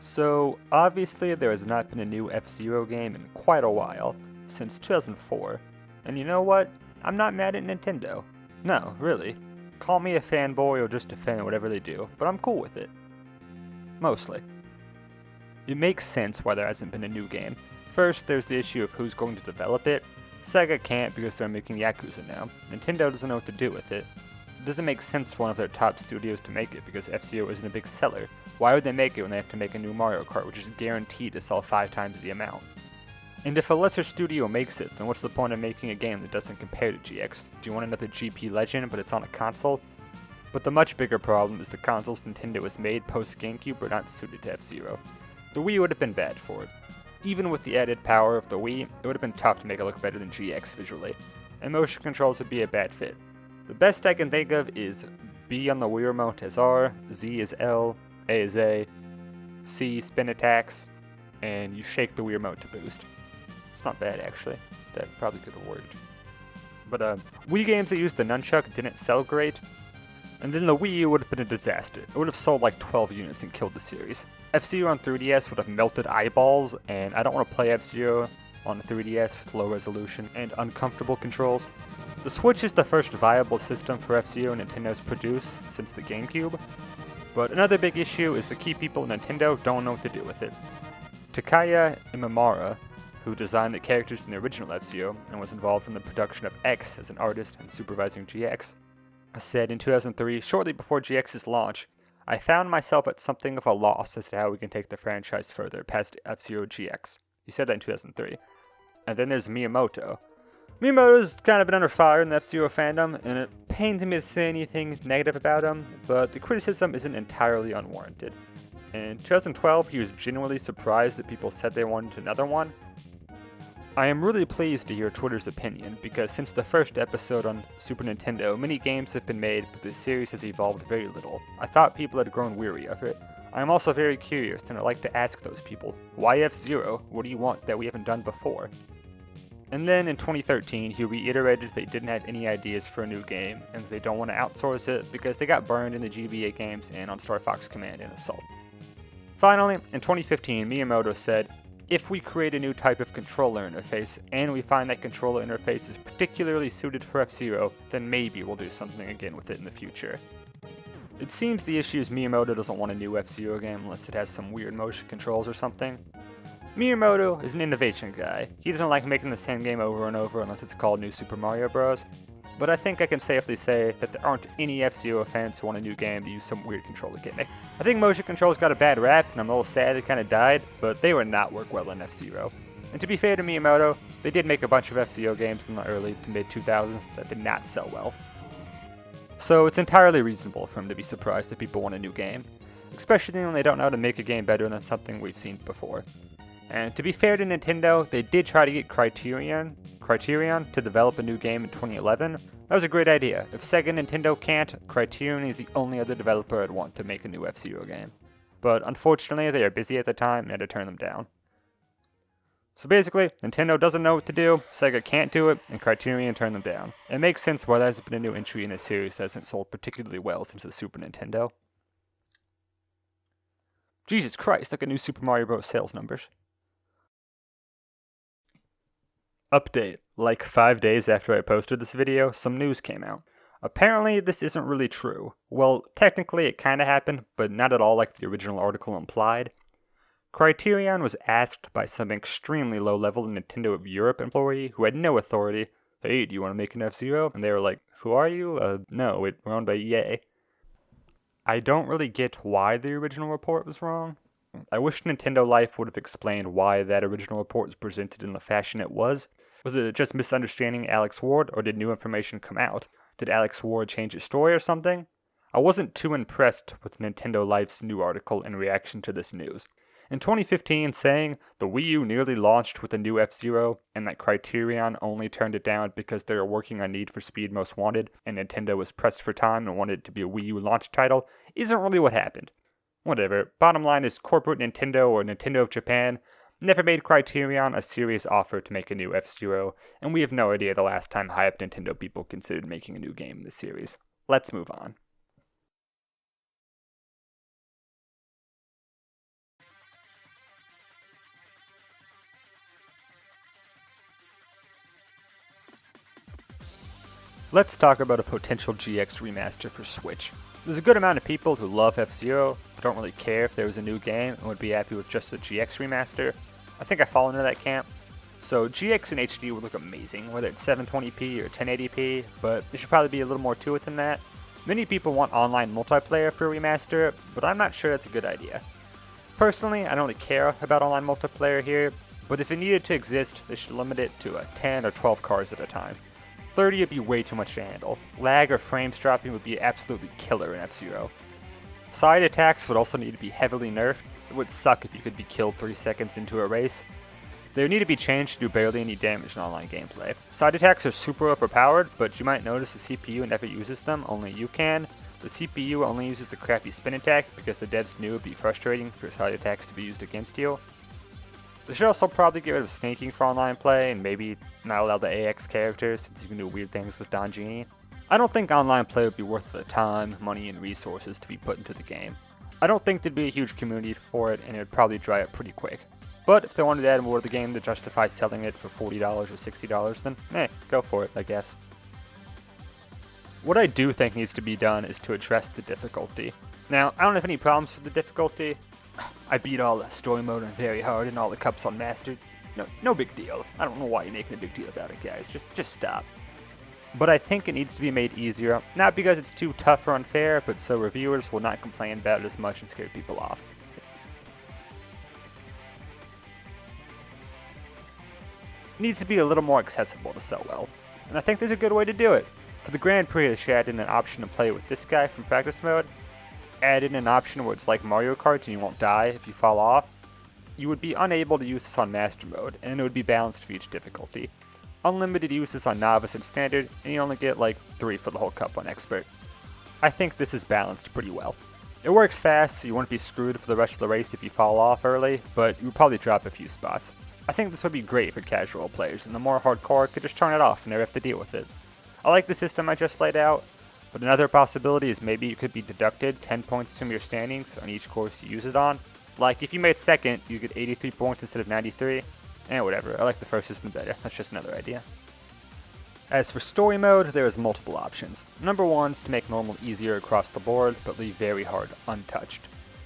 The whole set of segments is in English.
So, obviously there has not been a new F-Zero game in quite a while, since 2004. And you know what? I'm not mad at Nintendo. No, really. Call me a fanboy or just a fan of whatever they do, but I'm cool with it. Mostly. It makes sense why there hasn't been a new game. First, there's the issue of who's going to develop it. Sega can't because they're making Yakuza now. Nintendo doesn't know what to do with it. It doesn't make sense for one of their top studios to make it because F-Zero isn't a big seller. Why would they make it when they have to make a new Mario Kart, which is guaranteed to sell 5 times the amount? And if a lesser studio makes it, then what's the point of making a game that doesn't compare to GX? Do you want another GP Legend, but it's on a console? But the much bigger problem is the consoles Nintendo has made post-GameCube are not suited to F-Zero. The Wii would have been bad for it. Even with the added power of the Wii, it would have been tough to make it look better than GX visually, and motion controls would be a bad fit. The best I can think of is B on the Wii remote as R, Z is L, A is A, C spin attacks, and you shake the Wii remote to boost. It's not bad actually, that probably could have worked. But Wii games that used the nunchuck didn't sell great, and then the Wii U would have been a disaster. It would have sold like 12 units and killed the series. F-Zero on 3DS would have melted eyeballs, and I don't want to play F-Zero on 3DS with low resolution and uncomfortable controls. The Switch is the first viable system for F-Zero Nintendo's produced since the GameCube, but another big issue is the key people at Nintendo don't know what to do with it. Takaya Imamura, who designed the characters in the original F-Zero and was involved in the production of X as an artist and supervising GX, said in 2003, shortly before GX's launch, "I found myself at something of a loss as to how we can take the franchise further past F-Zero GX. He said that in 2003. And then there's Miyamoto. Miyamoto's kind of been under fire in the F-Zero fandom, and it pains me to say anything negative about him, but the criticism isn't entirely unwarranted. In 2012, he was genuinely surprised that people said they wanted another one. I am really pleased to hear Twitter's opinion, because since the first episode on Super Nintendo, many games have been made, but the series has evolved very little. I thought people had grown weary of it. I am also very curious, and I'd like to ask those people, why F-Zero? What do you want that we haven't done before? And then in 2013, he reiterated they didn't have any ideas for a new game, and they don't want to outsource it because they got burned in the GBA games and on Star Fox Command and Assault. Finally, in 2015, Miyamoto said, "If we create a new type of controller interface, and we find that controller interface is particularly suited for F-Zero, then maybe we'll do something again with it in the future." It seems the issue is Miyamoto doesn't want a new F-Zero game unless it has some weird motion controls or something. Miyamoto is an innovation guy. He doesn't like making the same game over and over unless it's called New Super Mario Bros. But I think I can safely say that there aren't any F-Zero fans who want a new game to use some weird controller gimmick. I think motion controls got a bad rap, and I'm a little sad it kinda died, but they would not work well in F-Zero. And to be fair to Miyamoto, they did make a bunch of F-Zero games in the early to mid-2000s that did not sell well. So it's entirely reasonable for him to be surprised that people want a new game, especially when they don't know how to make a game better than something we've seen before. And to be fair to Nintendo, they did try to get Criterion to develop a new game in 2011. That was a great idea. If Sega and Nintendo can't, Criterion is the only other developer I'd want to make a new F-Zero game. But unfortunately, they are busy at the time and had to turn them down. So basically, Nintendo doesn't know what to do, Sega can't do it, and Criterion turned them down. It makes sense why there hasn't been a new entry in a series that hasn't sold particularly well since the Super Nintendo. Jesus Christ, look at new Super Mario Bros. Sales numbers. Update. Like 5 days after I posted this video, some news came out. Apparently, this isn't really true. Well, technically it kinda happened, but not at all like the original article implied. Criterion was asked by some extremely low-level Nintendo of Europe employee who had no authority, "Hey, do you want to make an F-Zero?" And they were like, "Who are you?" No, we're owned by EA. I don't really get why the original report was wrong. I wish Nintendo Life would have explained why that original report was presented in the fashion it was. Was it just misunderstanding Alex Ward, or did new information come out? Did Alex Ward change his story or something? I wasn't too impressed with Nintendo Life's new article in reaction to this news. In 2015, saying the Wii U nearly launched with a new F-Zero, and that Criterion only turned it down because they were working on Need for Speed Most Wanted, and Nintendo was pressed for time and wanted it to be a Wii U launch title, isn't really what happened. Whatever, bottom line is corporate Nintendo or Nintendo of Japan never made Criterion a serious offer to make a new F-Zero, and we have no idea the last time high-up Nintendo people considered making a new game in this series. Let's move on. Let's talk about a potential GX remaster for Switch. There's a good amount of people who love F-Zero, but don't really care if there was a new game and would be happy with just the GX remaster. I think I fall into that camp. So GX in HD would look amazing, whether it's 720p or 1080p, but there should probably be a little more to it than that. Many people want online multiplayer for a remaster, but I'm not sure that's a good idea. Personally, I don't really care about online multiplayer here, but if it needed to exist, they should limit it to 10 or 12 cars at a time. 30 would be way too much to handle. Lag or frames dropping would be absolutely killer in F-Zero. Side attacks would also need to be heavily nerfed. It would suck if you could be killed 3 seconds into a race. They would need to be changed to do barely any damage in online gameplay. Side attacks are super overpowered, but you might notice the CPU never uses them, only you can. The CPU only uses the crappy spin attack because the devs knew it would be frustrating for side attacks to be used against you. They should also probably get rid of snaking for online play and maybe not allow the AX characters since you can do weird things with Don Genie. I don't think online play would be worth the time, money, and resources to be put into the game. I don't think there'd be a huge community for it and it would probably dry up pretty quick. But if they wanted to add more to the game to justify selling it for $40 or $60, then go for it, I guess. What I do think needs to be done is to address the difficulty. Now, I don't have any problems with the difficulty. I beat all the story mode on very hard and all the cups on mastered. No big deal. I don't know why you're making a big deal about it, guys. Just stop. But I think it needs to be made easier, not because it's too tough or unfair, but so reviewers will not complain about it as much and scare people off. It needs to be a little more accessible to sell well, and I think there's a good way to do it. For the Grand Prix, they should add in an option to play with this guy from practice mode, add in an option where it's like Mario Kart and you won't die if you fall off. You would be unable to use this on Master Mode, and it would be balanced for each difficulty. Unlimited uses on Novice and Standard, and you only get like 3 for the whole cup on Expert. I think this is balanced pretty well. It works fast, so you won't be screwed for the rest of the race if you fall off early, but you would probably drop a few spots. I think this would be great for casual players, and the more hardcore could just turn it off and never have to deal with it. I like the system I just laid out, but another possibility is maybe you could be deducted 10 points from your standings on each course you use it on. Like, if you made second, you get 83 points instead of 93. Whatever, I like the first system better, that's just another idea. As for story mode, there is multiple options. Number 1 is to make normal easier across the board, but leave very hard untouched.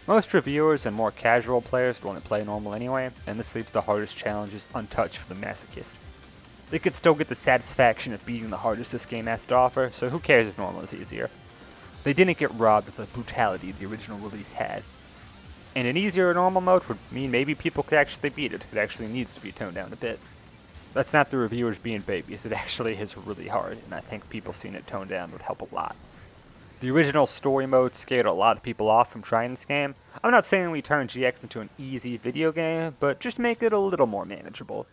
Most reviewers and more casual players don't want to play normal anyway, and this leaves the hardest challenges untouched for the masochist. They could still get the satisfaction of beating the hardest this game has to offer, so who cares if normal is easier. They didn't get robbed of the brutality the original release had. And an easier normal mode would mean maybe people could actually beat it. It actually needs to be toned down a bit. That's not the reviewers being babies, it actually is really hard, and I think people seeing it toned down would help a lot. The original story mode scared a lot of people off from trying this game. I'm not saying we turn GX into an easy video game, but just make it a little more manageable.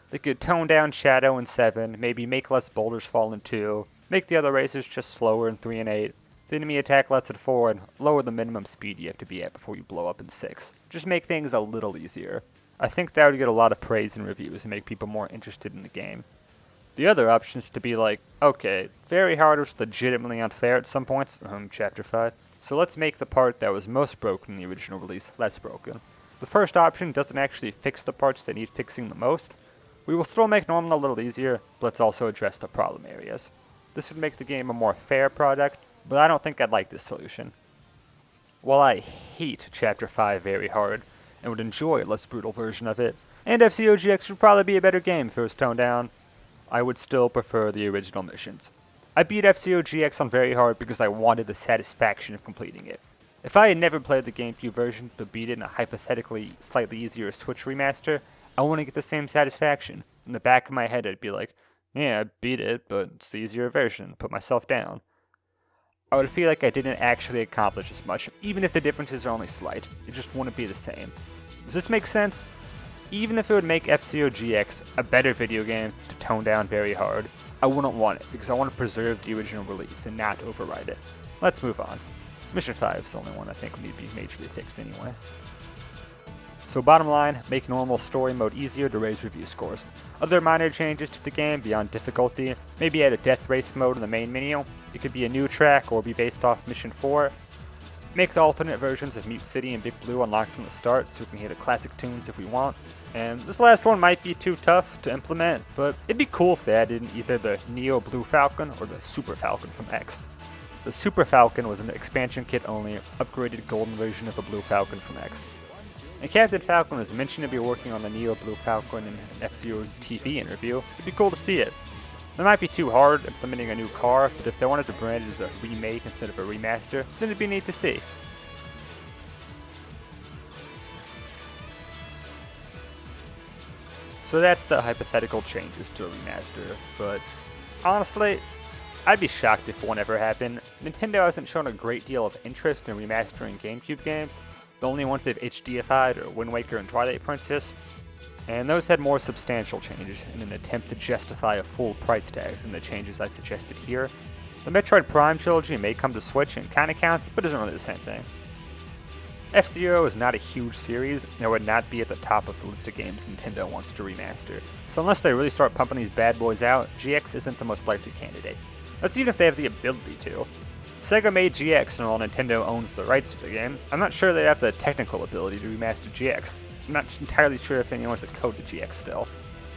They could tone down Shadow in 7, maybe make less boulders fall in 2, make the other races just slower in 3 and 8, the enemy attack less at 4, and lower the minimum speed you have to be at before you blow up in 6. Just make things a little easier. I think that would get a lot of praise and reviews and make people more interested in the game. The other option is to be like, okay, very hard was legitimately unfair at some points, Chapter 5, so let's make the part that was most broken in the original release less broken. The first option doesn't actually fix the parts that need fixing the most. We will still make normal a little easier, but let's also address the problem areas. This would make the game a more fair product, but I don't think I'd like this solution. While I hate Chapter 5 very hard, and would enjoy a less brutal version of it, and F-Zero GX would probably be a better game if it was toned down, I would still prefer the original missions. I beat F-Zero GX on very hard because I wanted the satisfaction of completing it. If I had never played the GameCube version, but beat it in a hypothetically slightly easier Switch remaster, I wouldn't get the same satisfaction. In the back of my head, I'd be like, yeah, I beat it, but it's the easier version, put myself down. I would feel like I didn't actually accomplish as much, even if the differences are only slight. It just wouldn't be the same. Does this make sense? Even if it would make F-Zero GX a better video game to tone down very hard, I wouldn't want it, because I want to preserve the original release and not override it. Let's move on. Mission 5 is the only one I think would need to be majorly fixed anyway. So bottom line, make normal story mode easier to raise review scores. Other minor changes to the game beyond difficulty, maybe add a death race mode in the main menu. It could be a new track or be based off Mission 4. make the alternate versions of Mute City and Big Blue unlocked from the start so we can hear the classic tunes if we want. And this last one might be too tough to implement, but it'd be cool if they added in either the Neo Blue Falcon or the Super Falcon from X. The Super Falcon was an expansion kit only upgraded golden version of the Blue Falcon from X. And Captain Falcon was mentioned to be working on the Neo Blue Falcon in F-Zero's TV interview. It'd be cool to see it. It might be too hard implementing a new car, but if they wanted to brand it as a remake instead of a remaster, then it'd be neat to see. So that's the hypothetical changes to a remaster, but honestly, I'd be shocked if one ever happened. Nintendo hasn't shown a great deal of interest in remastering GameCube games. The only ones they've HDified are Wind Waker and Twilight Princess, and those had more substantial changes in an attempt to justify a full price tag than the changes I suggested here. The Metroid Prime trilogy may come to Switch and kinda counts, but isn't really the same thing. F-Zero is not a huge series, and it would not be at the top of the list of games Nintendo wants to remaster. So unless they really start pumping these bad boys out, GX isn't the most likely candidate. That's even if they have the ability to. Sega made GX, and while Nintendo owns the rights to the game, I'm not sure they have the technical ability to remaster GX. I'm not entirely sure if anyone wants to code the GX still.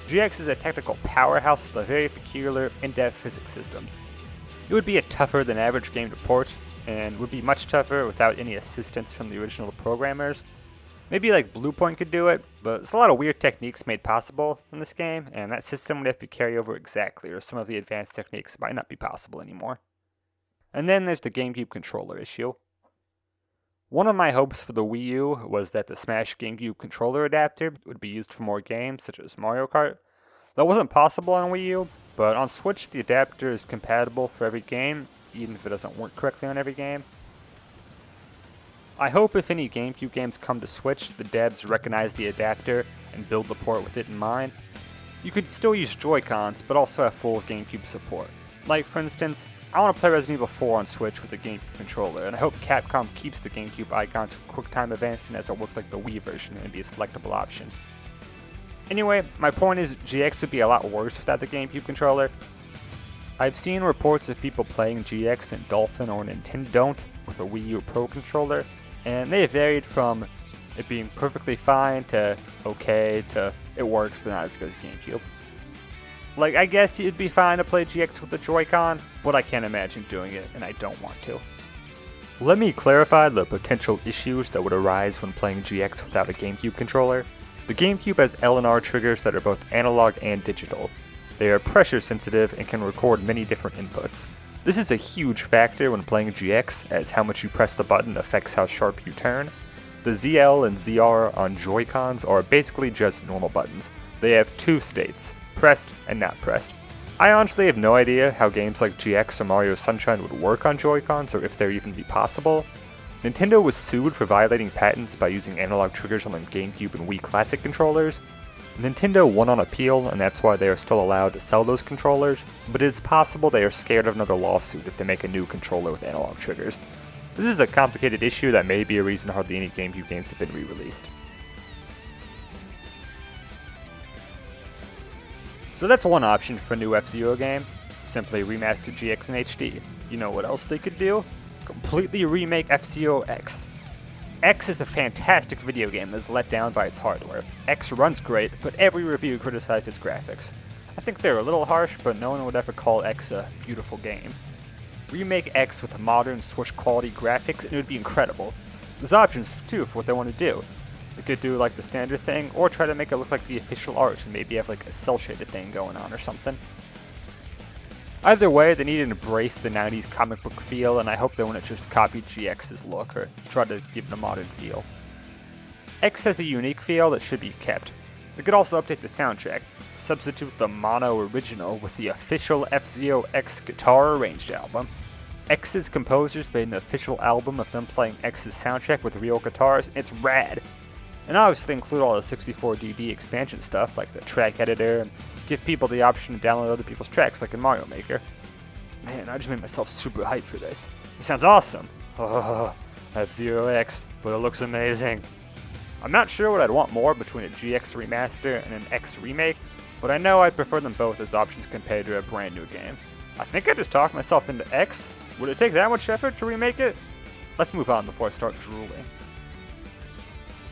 GX is a technical powerhouse with a very peculiar, in-depth physics systems. It would be a tougher than average game to port, and would be much tougher without any assistance from the original programmers. Maybe like Bluepoint could do it, but there's a lot of weird techniques made possible in this game, and that system would have to carry over exactly, or some of the advanced techniques might not be possible anymore. And then there's the GameCube controller issue. One of my hopes for the Wii U was that the Smash GameCube controller adapter would be used for more games, such as Mario Kart. That wasn't possible on Wii U, but on Switch the adapter is compatible for every game, even if it doesn't work correctly on every game. I hope if any GameCube games come to Switch, the devs recognize the adapter and build the port with it in mind. You could still use Joy-Cons, but also have full GameCube support. Like, for instance, I want to play Resident Evil 4 on Switch with a GameCube controller, and I hope Capcom keeps the GameCube icons for QuickTime events and has it work like the Wii version and be a selectable option. Anyway, my point is GX would be a lot worse without the GameCube controller. I've seen reports of people playing GX in Dolphin or Nintendo with a Wii U Pro controller, and they varied from it being perfectly fine to okay to it works but not as good as GameCube. Like, I guess it'd be fine to play GX with the Joy-Con, but I can't imagine doing it, and I don't want to. Let me clarify the potential issues that would arise when playing GX without a GameCube controller. The GameCube has L and R triggers that are both analog and digital. They are pressure sensitive and can record many different inputs. This is a huge factor when playing GX, as how much you press the button affects how sharp you turn. The ZL and ZR on Joy-Cons are basically just normal buttons. They have two states, pressed and not pressed. I honestly have no idea how games like GX or Mario Sunshine would work on Joy-Cons or if they'd even be possible. Nintendo was sued for violating patents by using analog triggers on the GameCube and Wii Classic controllers. Nintendo won on appeal, and that's why they are still allowed to sell those controllers, but it is possible they are scared of another lawsuit if they make a new controller with analog triggers. This is a complicated issue that may be a reason hardly any GameCube games have been re-released. So that's one option for a new F-Zero game, simply remaster GX in HD. You know what else they could do? Completely remake F-Zero X. X is a fantastic video game that is let down by its hardware. X runs great, but every review criticized its graphics. I think they're a little harsh, but no one would ever call X a beautiful game. Remake X with modern Switch quality graphics and it would be incredible. There's options too for what they want to do. They could do like the standard thing, or try to make it look like the official art and maybe have like a cel-shaded thing going on or something. Either way, they need to embrace the 90s comic book feel, and I hope they wouldn't just copy GX's look or try to give it a modern feel. X has a unique feel that should be kept. They could also update the soundtrack, substitute the mono original with the official F-Zero X guitar arranged album. X's composers made an official album of them playing X's soundtrack with real guitars, and it's rad. And obviously include all the 64dB expansion stuff like the track editor and give people the option to download other people's tracks like in Mario Maker. Man, I just made myself super hyped for this. It sounds awesome. Oh, F-Zero X, but it looks amazing. I'm not sure what I'd want more between a GX remaster and an X remake, but I know I'd prefer them both as options compared to a brand new game. I think I just talked myself into X. Would it take that much effort to remake it? let's move on before I start drooling.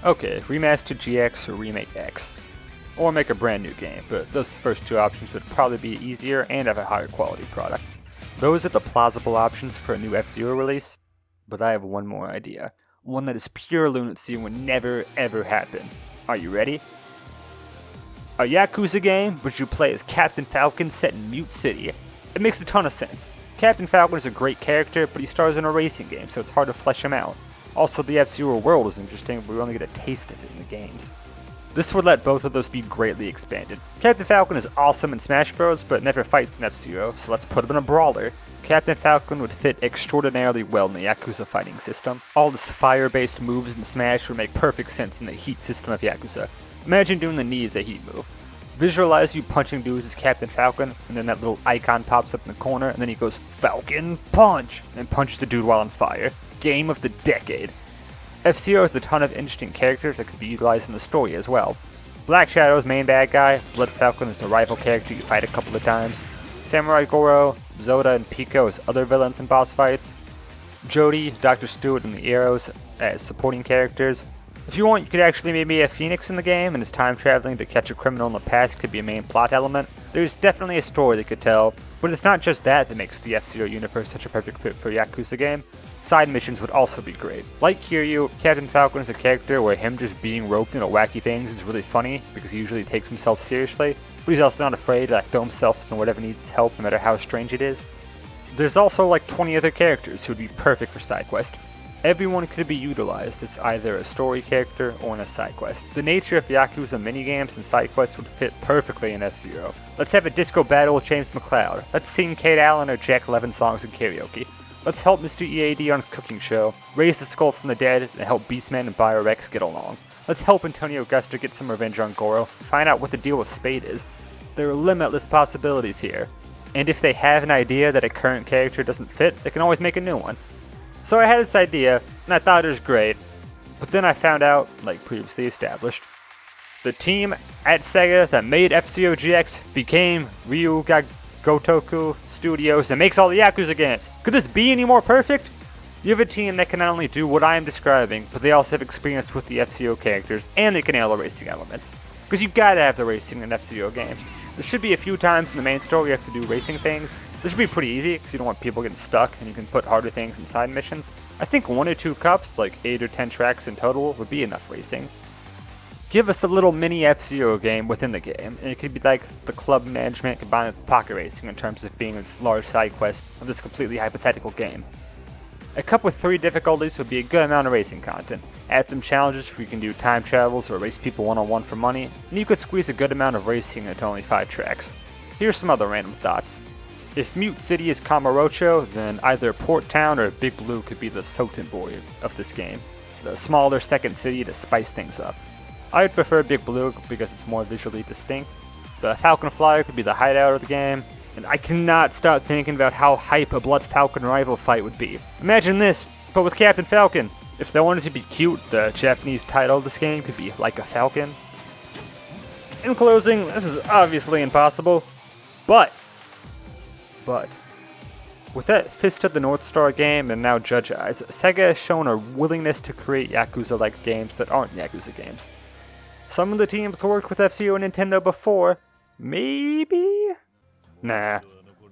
Okay, Remaster GX or Remake X. Or make a brand new game, but those first two options would probably be easier and have a higher quality product. Those are the plausible options for a new F-Zero release, but I have one more idea. One that is pure lunacy and would never ever happen. Are you ready? A Yakuza game, which you play as Captain Falcon set in Mute City. It makes a ton of sense. Captain Falcon is a great character, but he stars in a racing game, so it's hard to flesh him out. Also, the F-Zero world is interesting, but we only get a taste of it in the games. This would let both of those be greatly expanded. Captain Falcon is awesome in Smash Bros, but never fights an F-Zero, so let's put him in a brawler. Captain Falcon would fit extraordinarily well in the Yakuza fighting system. All this fire-based moves in Smash would make perfect sense in the heat system of Yakuza. Imagine doing the knee as a heat move. Visualize you punching dudes as Captain Falcon, and then that little icon pops up in the corner, and then he goes, Falcon Punch, and punches the dude while on fire. Game of the decade. F-Zero has a ton of interesting characters that could be utilized in the story as well. Black Shadow's main bad guy, Blood Falcon is the rival character you fight a couple of times, Samurai Goro, Zoda, and Pico as other villains in boss fights, Jody, Dr. Stewart, and the Arrows as supporting characters. If you want, you could actually maybe have Phoenix in the game, and his time traveling to catch a criminal in the past could be a main plot element. There's definitely a story they could tell, but it's not just that makes the F-Zero universe such a perfect fit for a Yakuza game. Side missions would also be great. Like Kiryu, Captain Falcon is a character where him just being roped into wacky things is really funny because he usually takes himself seriously, but he's also not afraid to throw himself in whatever needs help no matter how strange it is. There's also like 20 other characters who would be perfect for side quest. Everyone could be utilized as either a story character or in a side quest. The nature of Yakuza minigames and side quests would fit perfectly in F-Zero. Let's have a disco battle with James McCloud. Let's sing Kate Allen or Jack Levin songs in karaoke. Let's help Mr. EAD on his cooking show, raise the skull from the dead, and help Beastman and Bio-Rex get along. Let's help Antonio Augusta get some revenge on Goro, find out what the deal with Spade is. There are limitless possibilities here, and if they have an idea that a current character doesn't fit, they can always make a new one. So I had this idea, and I thought it was great, but then I found out, like previously established, the team at Sega that made F-Zero GX became Gotoku Studios that makes all the Yakuza games. Could this be any more perfect? You have a team that can not only do what I am describing, but they also have experience with the F-Zero characters, and they can handle racing elements. Because you gotta have the racing in an F-Zero game. There should be a few times in the main story you have to do racing things. This should be pretty easy, because you don't want people getting stuck, and you can put harder things in side missions. I think 1 or 2 cups, like 8 or 10 tracks in total, would be enough racing. Give us a little mini F-Zero game within the game, and it could be like the club management combined with pocket racing in terms of being this large side quest of this completely hypothetical game. A cup with 3 difficulties would be a good amount of racing content. Add some challenges where you can do time travels or race people one-on-one for money, and you could squeeze a good amount of racing into only 5 tracks. Here's some other random thoughts. If Mute City is Kamurocho, then either Port Town or Big Blue could be the Soten Boy of this game, the smaller second city to spice things up. I would prefer Big Blue because it's more visually distinct. The Falcon Flyer could be the hideout of the game, and I cannot stop thinking about how hype a Blood Falcon rival fight would be. Imagine this, but with Captain Falcon. If they wanted to be cute, the Japanese title of this game could be Like a Falcon. In closing, this is obviously impossible, but with that Fist of the North Star game and now Judge Eyes, Sega has shown a willingness to create Yakuza-like games that aren't Yakuza games. Some of the teams worked with F-Zero and Nintendo before. Maybe? Nah,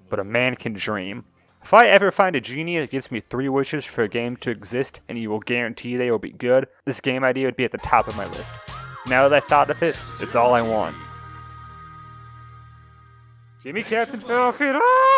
but a man can dream. If I ever find a genie that gives me 3 wishes for a game to exist and you will guarantee they will be good, this game idea would be at the top of my list. Now that I thought of it, it's all I want. Give me Captain Falcon! Ah!